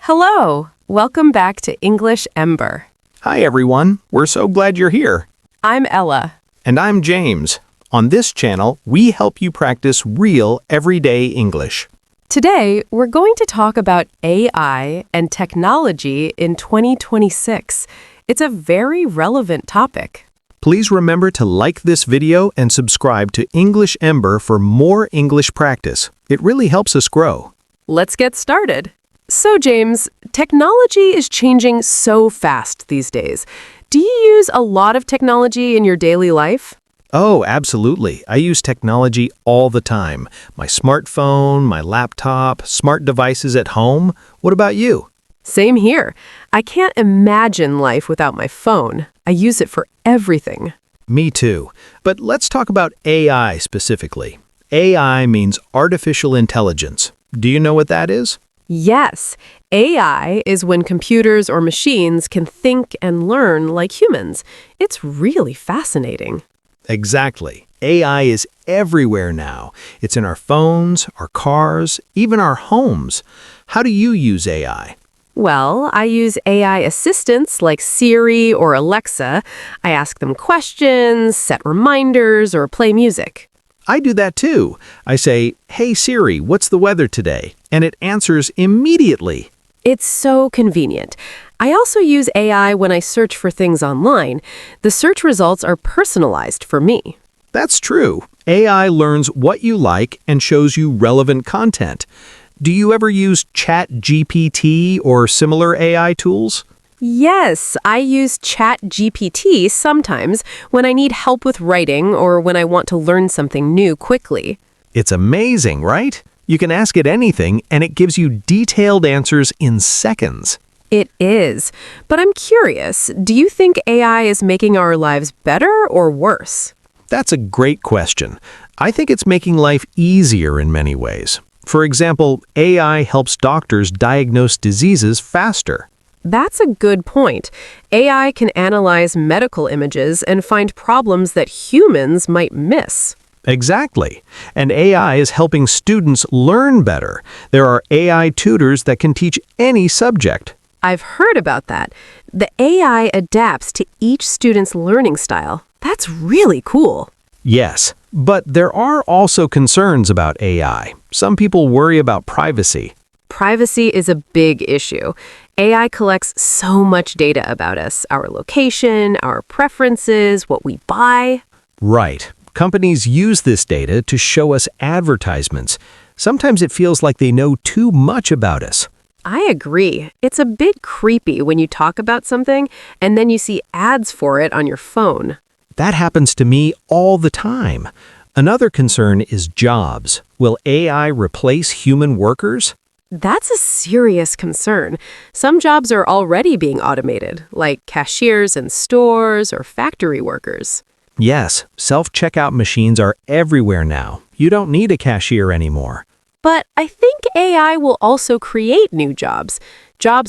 Hello! Welcome back to English Ember. Hi, everyone. We're so glad you're here. I'm Ella. And I'm James. On this channel, we help you practice real, everyday English. Today, we're going to talk about AI and technology in 2026. It's a very relevant topic. Please remember to like this video and subscribe to English Ember for more English practice. It really helps us grow. Let's get started. So, James, technology is changing so fast these days. Do you use a lot of technology in your daily life? Oh, absolutely. I use technology all the time. My smartphone, my laptop, smart devices at home. What about you? Same here. I can't imagine life without my phone. I use it for everything. Me too. But let's talk about AI specifically. AI means artificial intelligence. Do you know what that is? Yes, AI is when computers or machines can think and learn like humans. It's really fascinating. Exactly. AI is everywhere now. It's in our phones, our cars, even our homes. How do you use AI? Well, I use AI assistants like Siri or Alexa. I ask them questions, set reminders, or play music. I do that too. I say, "Hey Siri, what's the weather today?" And it answers immediately. It's so convenient. I also use AI when I search for things online. The search results are personalized for me. That's true. AI learns what you like and shows you relevant content. Do you ever use ChatGPT or similar AI tools? Yes, I use ChatGPT sometimes when I need help with writing or when I want to learn something new quickly. It's amazing, right? You can ask it anything and it gives you detailed answers in seconds. It is. But I'm curious, do you think AI is making our lives better or worse? That's a great question. I think it's making life easier in many ways. For example, AI helps doctors diagnose diseases faster. That's a good point. AI can analyze medical images and find problems that humans might miss. Exactly. And AI is helping students learn better. There are AI tutors that can teach any subject. I've heard about that. The AI adapts to each student's learning style. That's really cool. Yes, but there are also concerns about AI. Some people worry about privacy. Privacy is a big issue. AI collects so much data about us, our location, our preferences, what we buy. Right. Companies use this data to show us advertisements. Sometimes it feels like they know too much about us. I agree. It's a bit creepy when you talk about something and then you see ads for it on your phone. That happens to me all the time. Another concern is jobs. Will AI replace human workers? That's a serious concern. Some jobs are already being automated, like cashiers in stores or factory workers. Yes, self-checkout machines are everywhere now. You don't need a cashier anymore. But I think AI will also create new jobs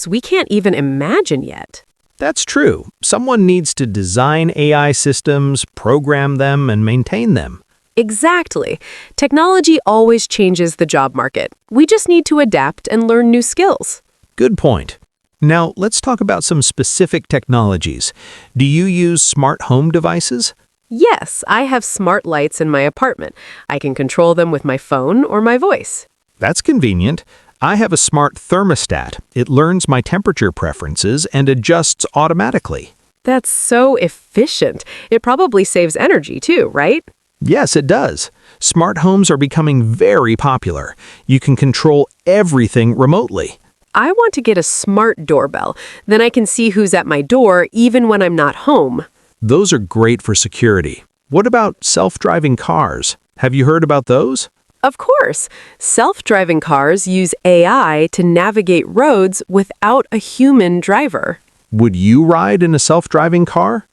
we can't even imagine yet. That's true. Someone needs to design AI systems, program them, and maintain them. Exactly. Technology always changes the job market. We just need to adapt and learn new skills. Good point. Now, let's talk about some specific technologies. Do you use smart home devices? Yes, I have smart lights in my apartment. I can control them with my phone or my voice. That's convenient. I have a smart thermostat. It learns my temperature preferences and adjusts automatically. That's so efficient. It probably saves energy too, right? Yes, it does. Smart homes are becoming very popular. You can control everything remotely. I want to get a smart doorbell. Then I can see who's at my door even when I'm not home. Those are great for security. What about self-driving cars? Have you heard about those? Of course. Self-driving cars use AI to navigate roads without a human driver. Would you ride in a self-driving car?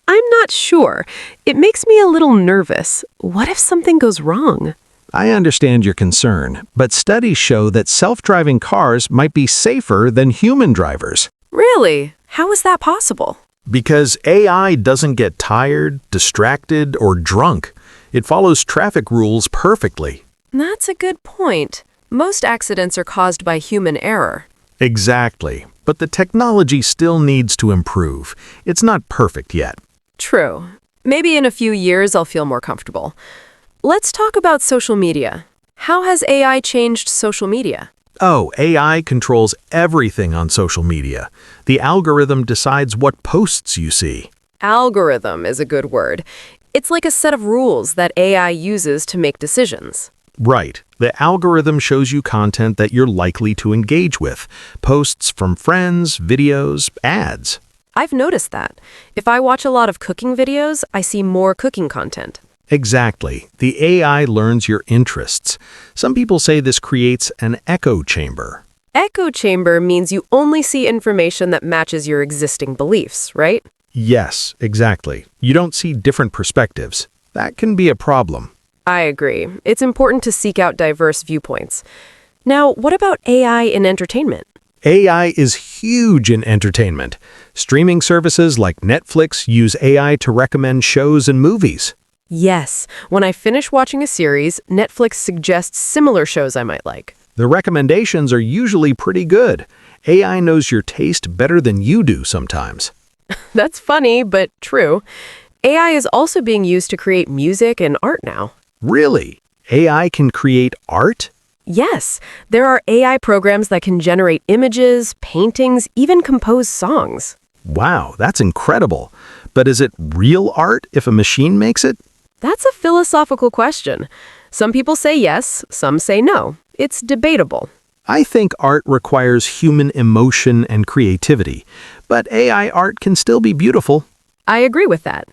I'm not sure. It makes me a little nervous. What if something goes wrong? I understand your concern, but studies show that self-driving cars might be safer than human drivers. Really? How is that possible? Because AI doesn't get tired, distracted, or drunk. It follows traffic rules perfectly. That's a good point. Most accidents are caused by human error. Exactly. But the technology still needs to improve. It's not perfect yet. True. Maybe in a few years I'll feel more comfortable. Let's talk about social media. How has AI changed social media? Oh, AI controls everything on social media. The algorithm decides what posts you see. Algorithm is a good word. It's like a set of rules that AI uses to make decisions. Right. The algorithm shows you content that you're likely to engage with. Posts from friends, videos, ads. I've noticed that. If I watch a lot of cooking videos, I see more cooking content. Exactly. The AI learns your interests. Some people say this creates an echo chamber. Echo chamber means you only see information that matches your existing beliefs, right? Yes, exactly. You don't see different perspectives. That can be a problem. I agree. It's important to seek out diverse viewpoints. Now, what about AI in entertainment? AI is huge in entertainment. Streaming services like Netflix use AI to recommend shows and movies. Yes, when I finish watching a series, Netflix suggests similar shows I might like. The recommendations are usually pretty good. AI knows your taste better than you do sometimes. That's funny, but true. AI is also being used to create music and art now. Really? AI can create art? Yes, there are AI programs that can generate images, paintings, even compose songs. Wow, that's incredible. But is it real art if a machine makes it? That's a philosophical question. Some people say yes, some say no. It's debatable. I think art requires human emotion and creativity, but AI art can still be beautiful. I agree with that.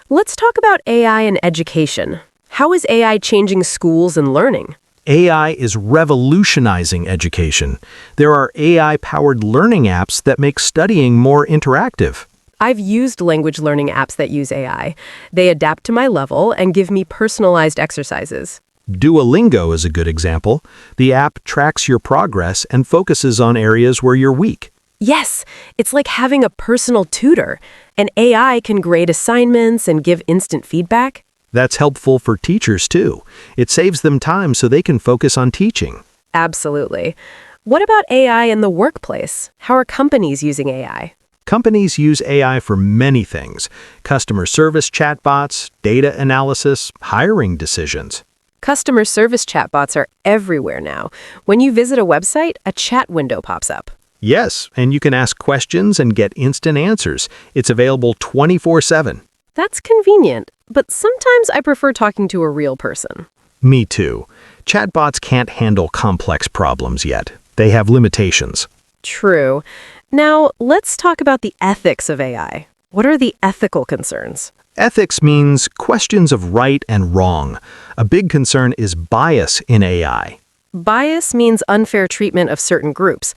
Let's talk about AI in education. How is AI changing schools and learning? AI is revolutionizing education. There are AI-powered learning apps that make studying more interactive. I've used language learning apps that use AI. They adapt to my level and give me personalized exercises. Duolingo is a good example. The app tracks your progress and focuses on areas where you're weak. Yes, it's like having a personal tutor. And AI can grade assignments and give instant feedback. That's helpful for teachers too. It saves them time so they can focus on teaching. Absolutely. What about AI in the workplace? How are companies using AI? Companies use AI for many things: customer service chatbots, data analysis, hiring decisions. Customer service chatbots are everywhere now. When you visit a website, a chat window pops up. Yes, and you can ask questions and get instant answers. It's available 24/7. That's convenient, but sometimes I prefer talking to a real person. Me too. Chatbots can't handle complex problems yet. They have limitations. True. Now, let's talk about the ethics of AI. What are the ethical concerns? Ethics means questions of right and wrong. A big concern is bias in AI. Bias means unfair treatment of certain groups.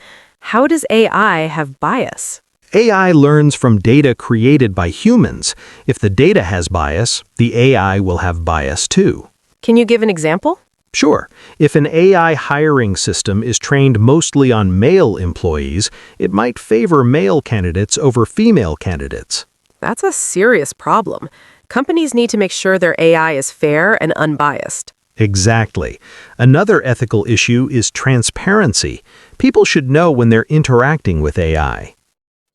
How does AI have bias? AI learns from data created by humans. If the data has bias, the AI will have bias too. Can you give an example? Sure, if an AI hiring system is trained mostly on male employees, it might favor male candidates over female candidates. That's a serious problem. Companies need to make sure their AI is fair and unbiased. Exactly. Another ethical issue is transparency. People should know when they're interacting with AI.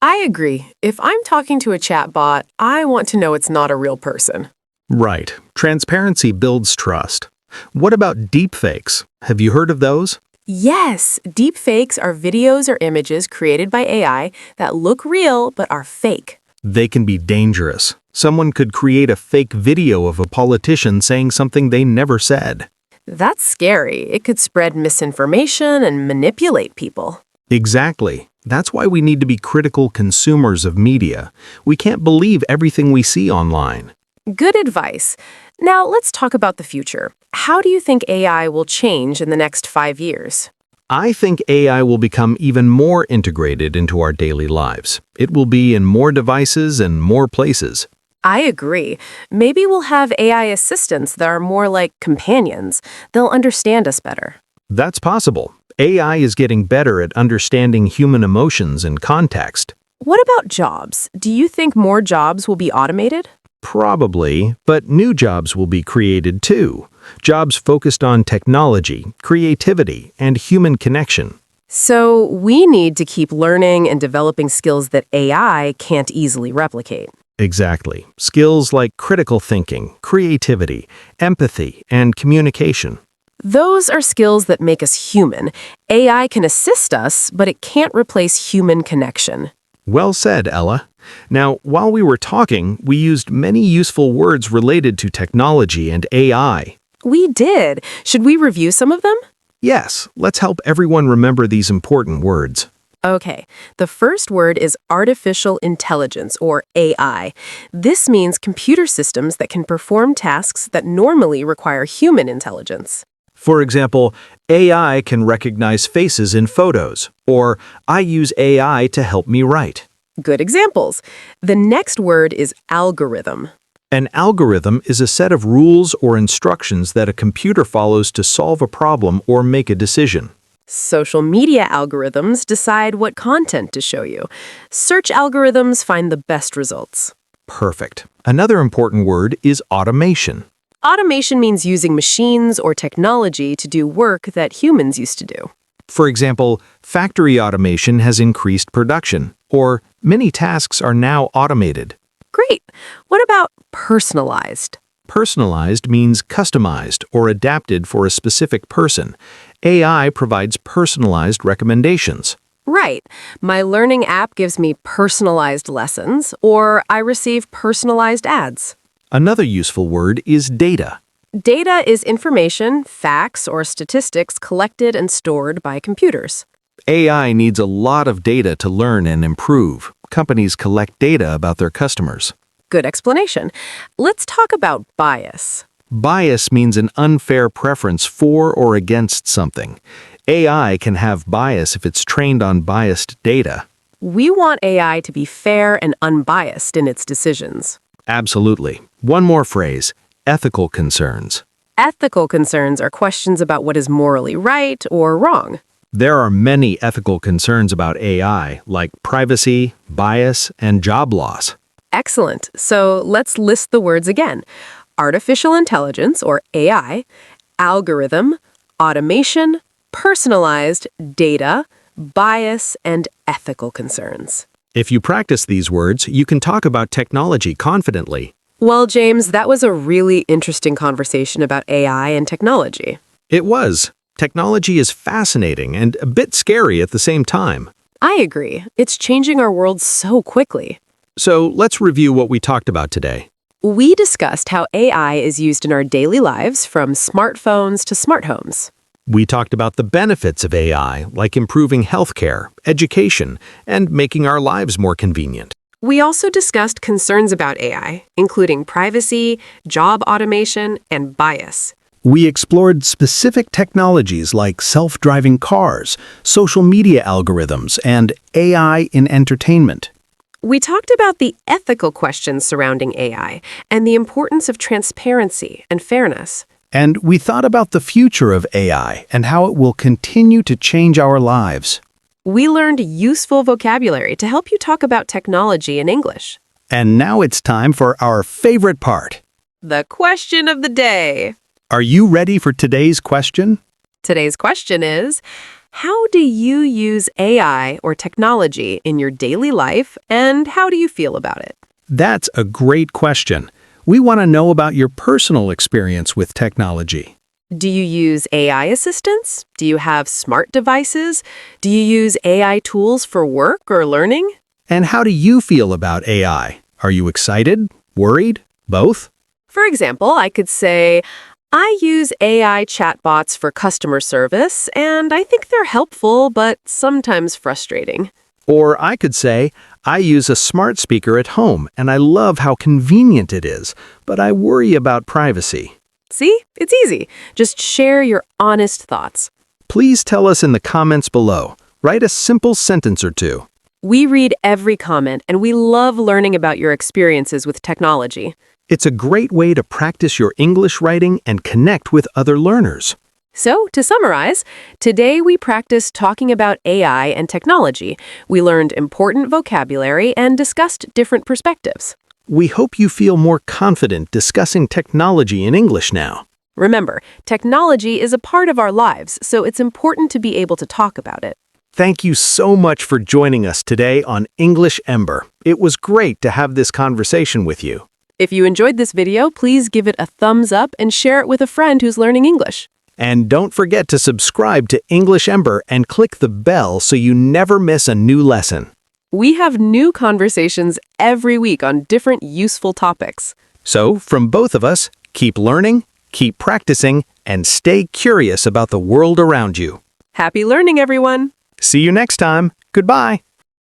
I agree. If I'm talking to a chatbot, I want to know it's not a real person. Right. Transparency builds trust. What about deepfakes? Have you heard of those? Yes, deepfakes are videos or images created by AI that look real but are fake. They can be dangerous. Someone could create a fake video of a politician saying something they never said. That's scary. It could spread misinformation and manipulate people. Exactly. That's why we need to be critical consumers of media. We can't believe everything we see online. Good advice. Now let's talk about the future. How do you think AI will change in the next 5 years? I think AI will become even more integrated into our daily lives. It will be in more devices and more places. I agree. Maybe we'll have AI assistants that are more like companions. They'll understand us better. That's possible. AI is getting better at understanding human emotions and context. What about jobs? Do you think more jobs will be automated? Probably, but new jobs will be created too. Jobs focused on technology, creativity, and human connection. So we need to keep learning and developing skills that AI can't easily replicate. Exactly. Skills like critical thinking, creativity, empathy, and communication. Those are skills that make us human. AI can assist us, but it can't replace human connection. Well said, Ella. Now, while we were talking, we used many useful words related to technology and AI. We did. Should we review some of them? Yes, let's help everyone remember these important words. Okay, the first word is artificial intelligence, or AI. This means computer systems that can perform tasks that normally require human intelligence. For example, AI can recognize faces in photos, or I use AI to help me write. Good examples. The next word is algorithm. An algorithm is a set of rules or instructions that a computer follows to solve a problem or make a decision. Social media algorithms decide what content to show you. Search algorithms find the best results. Perfect. Another important word is automation. Automation means using machines or technology to do work that humans used to do. For example, factory automation has increased production, or many tasks are now automated. Great. What about personalized? Personalized means customized or adapted for a specific person. AI provides personalized recommendations. Right. My learning app gives me personalized lessons, or I receive personalized ads. Another useful word is data. Data is information, facts, or statistics collected and stored by computers. AI needs a lot of data to learn and improve. Companies collect data about their customers. Good explanation. Let's talk about bias. Bias means an unfair preference for or against something. AI can have bias if it's trained on biased data. We want AI to be fair and unbiased in its decisions. Absolutely. One more phrase, ethical concerns. Ethical concerns are questions about what is morally right or wrong. There are many ethical concerns about AI, like privacy, bias, and job loss. Excellent. So let's list the words again. Artificial intelligence, or AI, algorithm, automation, personalized, data, bias, and ethical concerns. If you practice these words, you can talk about technology confidently. Well, James, that was a really interesting conversation about AI and technology. It was. Technology is fascinating and a bit scary at the same time. I agree. It's changing our world so quickly. So let's review what we talked about today. We discussed how AI is used in our daily lives, from smartphones to smart homes. We talked about the benefits of AI, like improving healthcare, education, and making our lives more convenient. We also discussed concerns about AI, including privacy, job automation, and bias. We explored specific technologies like self-driving cars, social media algorithms, and AI in entertainment. We talked about the ethical questions surrounding AI and the importance of transparency and fairness. And we thought about the future of AI and how it will continue to change our lives. We learned useful vocabulary to help you talk about technology in English. And now it's time for our favorite part. The question of the day. Are you ready for today's question? Today's question is, how do you use AI or technology in your daily life, and how do you feel about it? That's a great question. We want to know about your personal experience with technology. Do you use AI assistants? Do you have smart devices? Do you use AI tools for work or learning? And how do you feel about AI? Are you excited? Worried? Both? For example, I could say, I use AI chatbots for customer service, and I think they're helpful, but sometimes frustrating. Or I could say, I use a smart speaker at home, and I love how convenient it is, but I worry about privacy. See? It's easy. Just share your honest thoughts. Please tell us in the comments below. Write a simple sentence or two. We read every comment, and we love learning about your experiences with technology. It's a great way to practice your English writing and connect with other learners. So, to summarize, today we practiced talking about AI and technology. We learned important vocabulary and discussed different perspectives. We hope you feel more confident discussing technology in English now. Remember, technology is a part of our lives, so it's important to be able to talk about it. Thank you so much for joining us today on English Ember. It was great to have this conversation with you. If you enjoyed this video, please give it a thumbs up and share it with a friend who's learning English. And don't forget to subscribe to English Ember and click the bell so you never miss a new lesson. We have new conversations every week on different useful topics. So, from both of us, keep learning, keep practicing, and stay curious about the world around you. Happy learning, everyone! See you next time. Goodbye.